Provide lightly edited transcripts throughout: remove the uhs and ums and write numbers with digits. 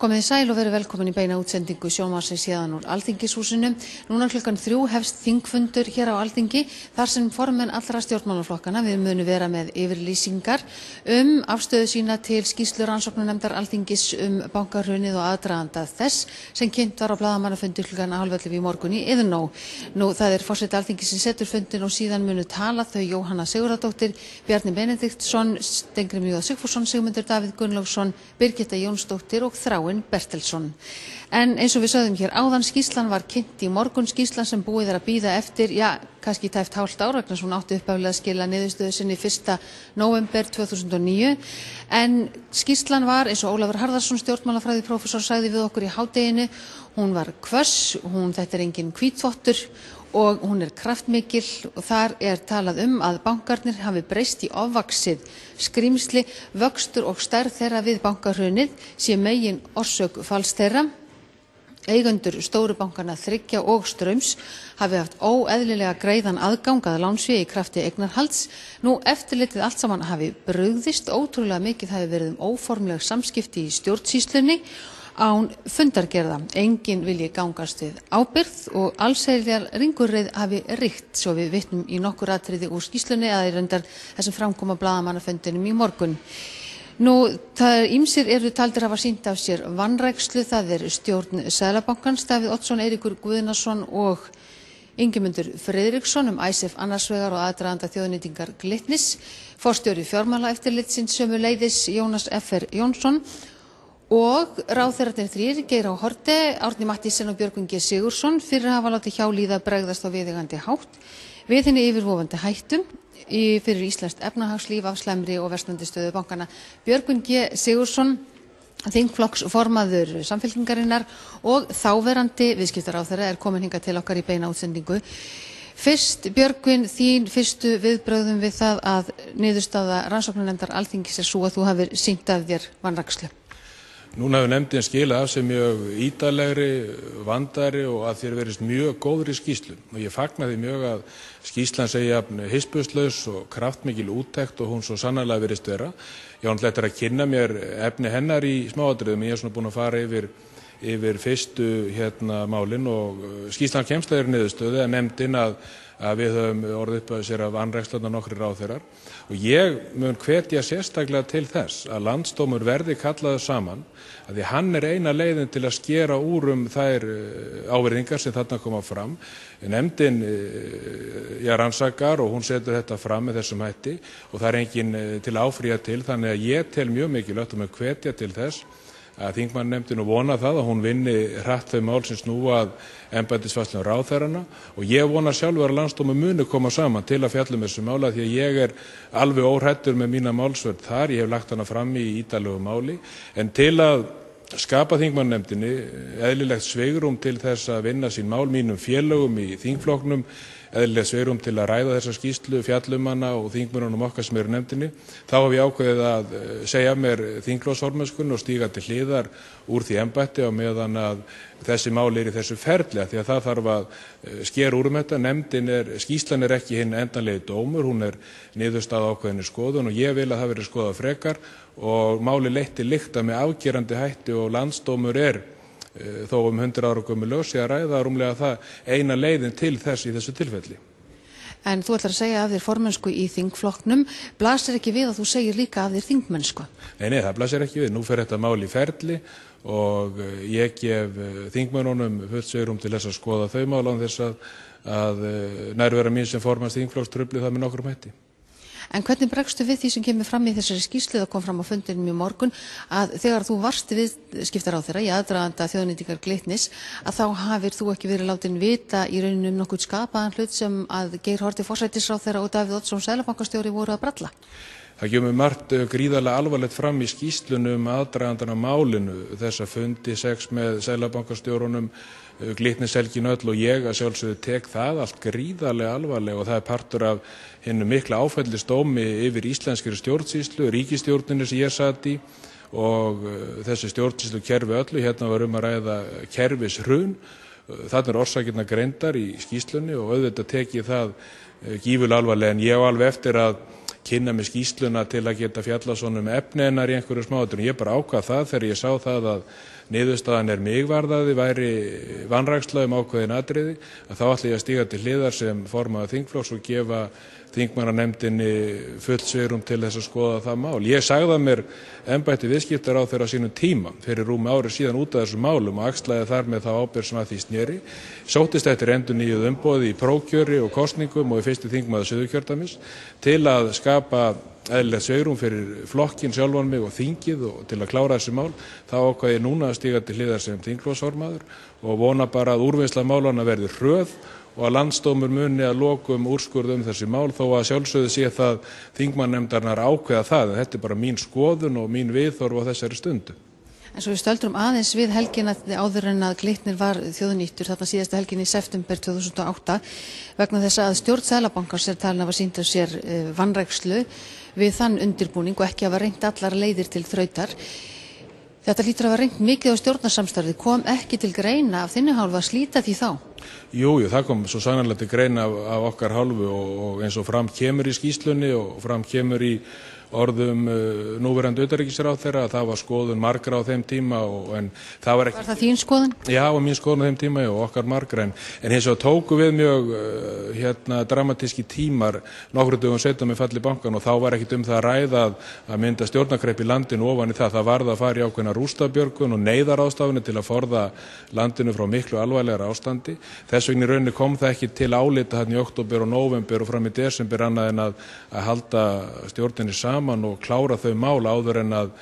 Komið sæl og verið velkomin í beina útsendingu sjónvarpsins héðan úr Alþingishúsinu. Núna klukkan 3 hefst þingfundur hér á Alþingi þar sem formenn allra stjórnmálaflokkana við munu vera með yfirlýsingar afstöðu sína til skýrslu rannsóknarnefndar Alþingis bankahrunið og aðdraganda þess sem kynnt var á blaðamannafundi klukkan 10:30 í morgun í Iðnó. Nú það er forseti Alþingis sem setur fundinn og síðan munu tala þau Jóhanna Sigurðardóttir, Bjarni Benediktsson, Steingrímur J. Sigfússon, Sigmundur Davíð Gunnlaugsson, Birgitta Jónsdóttir og Þráinn Bertelsson. En eins og við sögðum hér áðan, skýrslan var kynnt í morgun, skýrslan sem búið er að bíða eftir, kannski tæpt hálft ár vegna hún átti upphaflega að skila niðurstöðu sinni 1. nóvember 2009. En skýrslan var, eins og Ólafur Harðarson stjórnmálafræðiprófessor sagði við okkur í hádeginu, hún var hvöss, þetta er engin hvítþvottur og hún er kraftmikil og þar er talað að bankarnir hafi breyst í ofvaxið skrímsli, vöxtur og stærð þeirra við bankahrunið sé megin orsök falls þeirra. Eigendur stóru bankanna Þriggja og Straums hafi haft óeðlilega greiðan aðgang að lánsfé í krafti eignarhalds. Nú eftirlitið allt saman hafi brugðist, ótrúlega mikið hafi verið óformleg samskipti í stjórnsýslunni án fundargerða. Enginn vilji gangast við ábyrgð og allsherjar ringulreið hafi ríkt, svo við vitnum í nokkur atriði úr skýrslunni eða reyndar þessum framkoma blaðamannafundinum í morgun. Nú, ýmsir eru taldir hafa sýnt af sér vanrækslu, það er stjórn Seðlabankans, Davíð Oddsson, Eiríkur Guðnason og Ingimundur Friðriksson ICEF annars vegar og aðdraganda þjóðnýtingar Glitnis, forstjóri fjármálaeftirlitsins sömuleiðis Jónas F.R. Jónsson og ráðherrarnir þrír, Geir H. Haarde, Árni Mathiesen og Björgvin G. Sigurðsson fyrir að hafa látið hjá líða bregðast á viðeigandi hátt við henni yfirvofandi hættum fyrir íslenskt efnahagslíf af slæmri og versnandi stöðu bankana. Björgvin G. Sigurðsson, þingflokksformaður Samfylkingarinnar og þáverandi viðskiptaráðherra er komin hingað til okkar í beina útsendingu. Fyrst, Björgvin, þín fyrstu viðbrögðum við það að niðurstaða rannsóknarnefndar Alþingis er sú að þú hafir sýnt af þér vanrækslu. Núna hefur nefndin skilað af sér mjög ítarlegri, vandari og að þér verist mjög góðri skýrslu. Og ég fagna því mjög að skýrslan segja hispurslaus og kraftmikil úttekt og hún svo sannarlega virðist vera. Ég var eftir að kynna mér efni hennar í smáatriðum. Ég er svona búin að fara yfir fyrstu málin og skýrslan kemst að þeirri niðurstöðu að nefndin að við höfum orðið upp að sér af vanræksluna nokkrir ráðherrar og ég mun hvetja sérstaklega til þess að landsdómur verði kallaður saman að því hann er eina leiðin til að skera úr þær ávirðingar sem þarna koma fram. Nefndin rannsakar og hún setur þetta fram með þessum hætti og það er engin til að áfrýja til, þannig að ég tel mjög mikilvægt að mun hvetja til þess að þingmannanefndin og vona það að hún vinni hratt þau mál sem snúa að embættisfærslum ráðherranna og ég vona sjálfur að landsdómur muni koma saman til að fjalla þessu mála því að ég er alveg óhræddur með mína málsvörn þar, ég hef lagt hana fram í ítarlegu máli en til að skapa þingmannanefndinni eðlilegt svigrúm til þess að vinna sín mál mínum félögum í þingflokknum eðlilegt svigrúm til að ræða þessa skýrslu, fjallumanna og þingmönnunum okkar sem eru nefndinni. Þá hef ég ákveðið að segja mér þingflokksformennskunni og stíga til hliðar úr því embætti á meðan að þessi mál í þessu ferli því að það þarf að skera úr þetta. Skýrslan er ekki hinn endanlegi dómur, hún er niðurstaða ákveðinni skoðun og ég vil að það verði skoðað frekar og máli leitt til lykta með afgerandi hætti og landsdómur er þó 100 ára gömul lög sé að ræða rúmlega það eina leiðin til þess í þessu tilfelli. En þú ætlar að segja af þér formennsku í þingflokknum, blasir ekki við að þú segir líka af þér þingmennsku? Nei, það blasir ekki við. Nú fer þetta mál í ferli og ég gef þingmönnunum fullt svigrúm til þess að skoða þau mál án þess að nærvera mín sem formanns þingflokks trufli það með nokkrum hætti. En hvernig bregstu við því sem kemur fram í þessari skýrslu, það kom fram á fundinum í morgun, að þegar þú varst viðskiptaráðherra í aðdraganda þjóðnýtingar Glitnis, að þá hafir þú ekki verið látin vita í rauninni nokkuð skapaðan hlut sem að Geir H. Haarde forsætisráðherra og Davíð Oddsson seðlabankastjóri voru að bralla? Það kemur margt gríðarlega alvarlegt fram í skýrslunum aðdragandan á málinu, þessa fundi 6 með seðlabankastjórunum, Glitnishelgin öll og ég að sjálfsögðu tek það allt gríðarlega alvarlega og það er partur af hinum mikla áfellisdómi yfir íslenskri stjórnsýslu, ríkisstjórninni sem ég sat í og þessi stjórnsýslu kerfi öllu, hérna var að ræða kerfishrun, þarna er orsakirnar greindar í skýrslunni og auðvitað tek ég það gífurlega alvarlega en ég á alveg eftir að kynna með skýrsluna til að geta fjallað svona efni hennar í einhverju smáatriðum. Ég bara ákvað það þegar ég sá það að niðurstaðan mig varðaði væri vanræksla ákveðin atriði, að þá ætla ég að stíga til hliðar sem formaður þingflokks og gefa þingmannanefndinni full svigrúm til þess að skoða það mál. Ég sagði að mér embætti viðskiptaráðherra á sínum tíma fyrir rúmi ári síðan út af þessum málum og axlaði þar með þá ábyrgð sem að því sneri. Sóttist eftir endurnýjuð umboði í prófkjöri og kosningum og í fyrsti þingmaður Suðurkjördæmis til að skapa eðlilegt svigrúm fyrir flokkinn sjálfan mig og þingið og til að klára þessi mál. Þá ákvað ég núna að stíga til hliðar sem þingflokksformaður og vona bara að úrvinnsla málanna verði hröð og að landsdómur muni að lokum úrskurð þessi mál, þó að sjálfsögðu sé það þingmannanefndarinnar ákveða það, en þetta er bara mín skoðun og mín viðhorf á þessari stundu. En svo við stöldrum aðeins við helgina áður en að Glitnir var þjóðnýttur þarna síðasta helgin í september 2008 vegna þess að stjórn Seðlabankans er talin að hafa sýnt á sér vanrækslu við þann undirbúning og ekki hafa reynt allar leiðir til þrautar. Þetta hlýtur að hafa reynt mikið á stjórnarsamstarfið, kom ekki til greina af þinni hálfu að slíta því þá? Jú, það kom svo sannarlega til greina af okkar hálfu og eins og fram kemur í skýrslunni og fram kemur í orðum núverandi utanríkisráðherra að það var skoðun margra á þeim tíma en það var ekki... Var það þín skoðun? Já, var mín skoðun á þeim tíma og okkar margra en hins vegar tóku við mjög dramatíski tímar nokkru dögum seinna með falli bankan og þá var ekkit það að ræða að mynda stjórnarkrepp í landinu ofan í það varð að fara í ákveðna rústabjörgun og neyðarástafanir til að forða landinu frá miklu alvarlegra ástandi. Þess vegna í rauninni kom það ekki til álita þarna í október og nóvember og fram í desember annað en að halda stjórninni saman og klára þau mál áður en að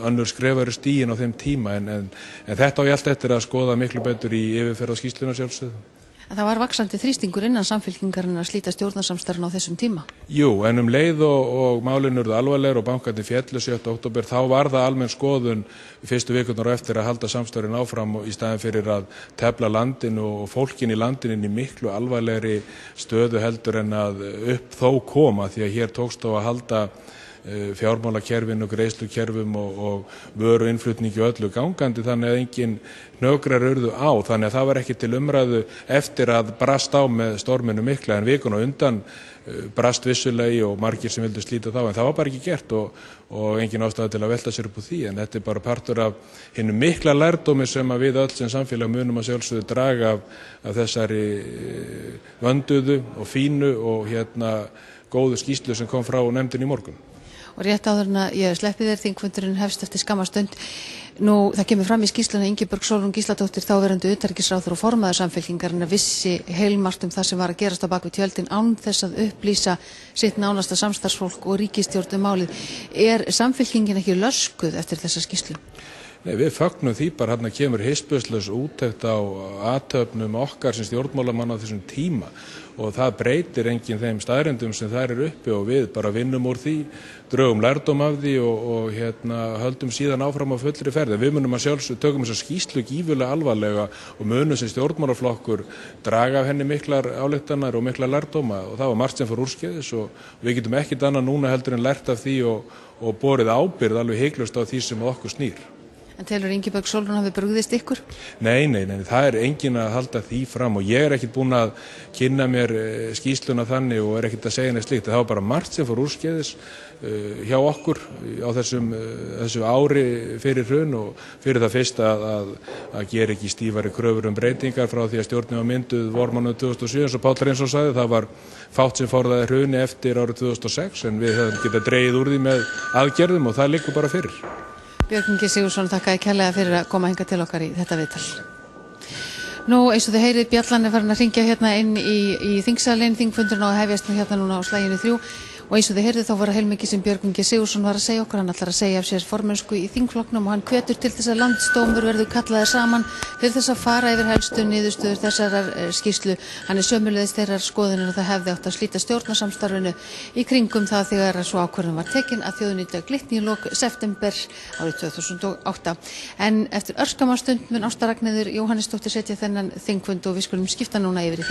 önnur skref eru stigin á þeim tíma en þetta á ég allt eftir að skoða miklu betur í yfirferð á skýrsluna sjálfsögðu. En það var vaxandi þrýstingur innan Samfylkingarinnar að slíta stjórnarsamstarfinu á þessum tíma? Jú, en leið og málin urðu alvarlegir og bankarnir féllu 7. október þá var það almenn skoðun fyrstu vikurnar á eftir að halda samstarfinu áfram í staðinn fyrir að tefla landinu og fólkin í landinu inn í miklu alvarlegri stöðu heldur en að upp þó koma því að hér tókst þó að halda fjármálakerfinu, greiðslukerfum og vöruinnflutningi og öllu gangandi þannig að engin hnökrar urðu á þannig að það var ekki til umræðu eftir að brast á með storminu mikla en vikun og undan brast vissulegi og margir sem vildu slíta þá en það var bara ekki gert og engin ástæða til að velta sér upp úr því en þetta er bara partur af hinum mikla lærdómi sem að við öll sem samfélag munum að sjálfsögðu draga af þessari vönduðu og fínu og góðu skýrslu sem kom frá nefndinni í morgun. Og rétt áður en að ég sleppi þér þingfundurinn hefst eftir skamma stund. Nú, það kemur fram í skýrslunni að Ingibjörg Sólrún Gísladóttir þáverandi utanríkisráðherra og formaður Samfylkingarinnar vissi heilmargt það sem var að gerast á bak við tjöldin án þess að upplýsa sitt nánasta samstarfsfólk og ríkisstjórn málið. Er Samfylkingin ekki löskuð eftir þessa skýrslu? Nei, við fögnum því bara hérna kemur hispurslaus úttekt á athöfnum okkar sem stjórnmálamanna á þessum tíma og það breytir engin þeim staðreyndum sem þær eru uppi og við bara vinnum úr því, drögum lærdóm af því og höldum síðan áfram á fullri ferð. Við munum að sjálfsögðu tökum þessa skýrslu gífurlega alvarlega og munum sem stjórnmálaflokkur draga af henni miklar ályktanir og miklar lærdóma og það var margt sem fór úrskeiðis og við getum ekkit annað núna heldur en lært af því og borið ábyrgð alveg hiklaust á því sem okkur snýr. En telur Ingibjörg Sólrún hafi brugðist ykkur? Nei, það er enginn að halda því fram og ég er ekkit búinn að kynna mér skýrsluna þannig og er ekkit að segja neitt slíkt. Það var bara margt sem fór úrskeiðis hjá okkur á þessu ári fyrir hrun og fyrir það fyrst að gera ekki stífari kröfur breytingar frá því að stjórnin var mynduð vormánuð 2007 eins og Páll Hreinsson sagði. Það var fátt sem forðaði hruni eftir árið 2006 en við höfum getað dregið úr því með aðgerðum og það liggur bara fyrir. Björgvin G. Sigurðsson, þakkaði kærlega fyrir að koma hingað til okkar í þetta viðtal. Nú, eins og þið heyrið, bjallan er farin að hringja hérna inn í þingsalinn, þingfundurinn á að hefjast hérna núna á slaginu 3 og eins og þið heyrið þá var heilmikið sem Björgvin G. Sigurðsson var að segja okkur, hann ætlar að segja af sér formennsku í þingflokknum og hann hvetur til þess að landsdómur verður kallaður saman til þess að fara yfir helstu niðurstöður þessarar skýrslu. Hann er sömuleiðis þeirrar skoðunar að það hefði átt að slíta stjórnarsamstarfinu í kringum það þegar svo ákvörðun var tekin að þjóðnýta Glitni í lok september árið 2008. En eftir örskamma stund mun Ásta Ragnheiður Jóhannesdóttir setja þennan þingfund og við skulum skipta núna yfir í